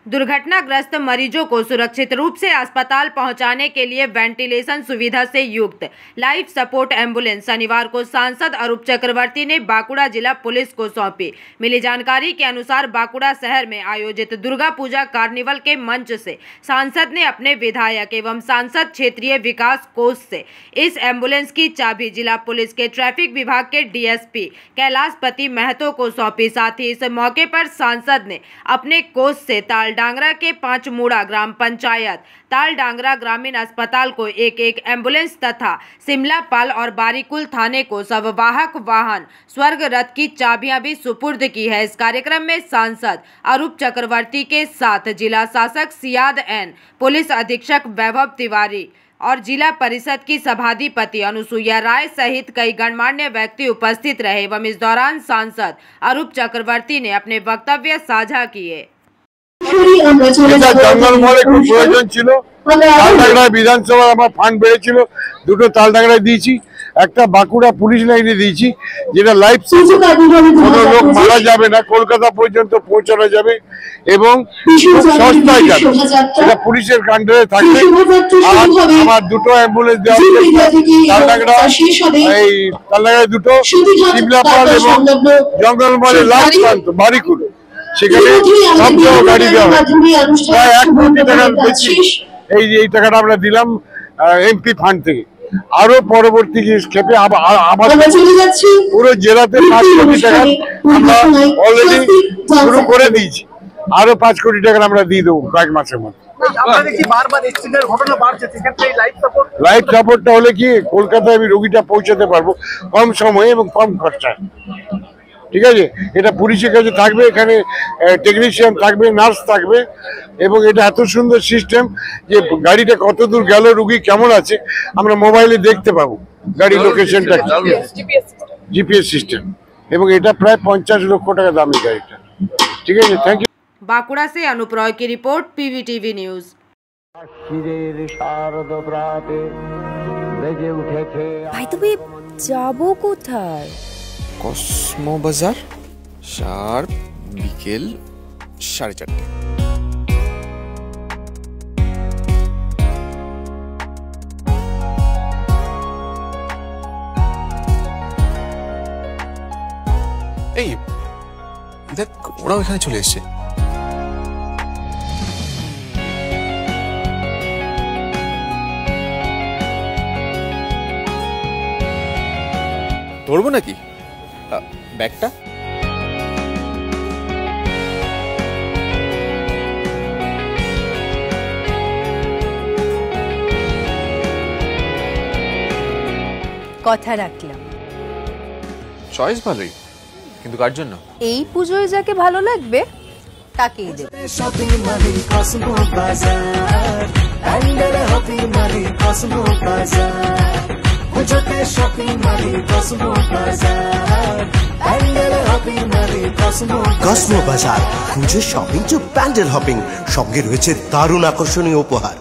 दुर्घटनाग्रस्त मरीजों को सुरक्षित रूप से अस्पताल पहुंचाने के लिए वेंटिलेशन सुविधा से युक्त लाइफ सपोर्ट एम्बुलेंस शनिवार को सांसद अरूप चक्रवर्ती ने बांकुड़ा जिला पुलिस को सौंपी। मिली जानकारी के अनुसार बांकुड़ा शहर में आयोजित दुर्गा पूजा कार्निवल के मंच से सांसद ने अपने विधायक एवं सांसद क्षेत्रीय विकास कोष से इस एम्बुलेंस की चाबी जिला पुलिस के ट्रैफिक विभाग के डीएसपी कैलाशपति महतो को सौंपी। साथ ही इस मौके पर सांसद ने अपने कोष से तालडांगरा के पांचमूड़ा ग्राम पंचायत, तालडांगरा ग्रामीण अस्पताल को एक एम्बुलेंस तथा सिमलापाल और बारीकुल थाने को सबवाहक वाहन स्वर्ग रथ की चाबियां भी सुपुर्द की है। इस कार्यक्रम में सांसद अरूप चक्रवर्ती के साथ जिला शासक सियाद एन, पुलिस अधीक्षक वैभव तिवारी और जिला परिषद की सभाधिपति अनुसुईया राय सहित कई गणमान्य व्यक्ति उपस्थित रहे एवं इस दौरान सांसद अरूप चक्रवर्ती ने अपने वक्तव्य साझा किए। জঙ্গলমহলে খুব প্রয়োজন ছিল। তালডাংরা বিধানসভা আমার ফান্ড বেড়েছিল, দুটো তালডাংরায় দিয়েছি, একটা বাঁকুড়া পুলিশ লাইনে দিয়েছি, যেটা লাইফ কোনো লোক মারা যাবে না, কলকাতা পর্যন্ত পৌঁছানো যাবে এবং সস্তায় যাবে, সেটা পুলিশের আন্ডারে থাকবে। আর আমার দুটো অ্যাম্বুলেন্স দেওয়া হচ্ছে তালডাংরায় দুটো, সিমলাপাল এবং জঙ্গলমহলে লাস্ট প্রান্ত বারিকুল, সেখানে সব গাড়ি দেওয়া হয়। প্রায় 1 কোটি টাকার বেশি এই টাকাটা আমরা দিলাম এমপি ফান্ড থেকে। আরো পরবর্তী স্টেপে পুরো জেলাতে 5 কোটি টাকা আমরা অলরেডি শুরু করে দিয়েছি, আরো 5 কোটি টাকা আমরা দিয়ে দেবো কয়েক মাসের মধ্যে। লাইফ সাপোর্টটা হলে কি কলকাতায় আমি রোগীটা পৌঁছাতে পারবো কম সময়ে এবং কম খরচায়। ঠিক আছে, এটা পুলিশের কাছে থাকবে, এখানে টেকনিশিয়ান থাকবে, নার্স থাকবে এবং এটা এত সুন্দর সিস্টেম যে গাড়িটা কত দূর গেল, রুগী কেমন আছে আমরা মোবাইলে দেখতে পাবো, গাড়ি লোকেশনটা জিপিএস সিস্টেম, এবং এটা প্রায় 50 লক্ষ টাকা দামি গাড়িটা। ঠিক আছে, থ্যাংক ইউ। बांकुड़ा से अनुप रॉय की रिपोर्ट, पीवीटीवी न्यूज। ভাই তুমি যাবো কোথায়? কসমো বাজার, শার্প বিকেল 4:30। এই দেখ, ওরাও এখানে চলে এসছে। ধরবো নাকি ব্যাগটা? কথা রাখলাম। চয়েস ভালোই, কিন্তু কার জন্য? এই পুজোয় যাকে ভালো লাগবে তাকেই দেব। কসমো বাজার, পুজোর শপিং টু প্যান্ডেল হপিং, সঙ্গে রয়েছে দারুণ আকর্ষণীয় উপহার।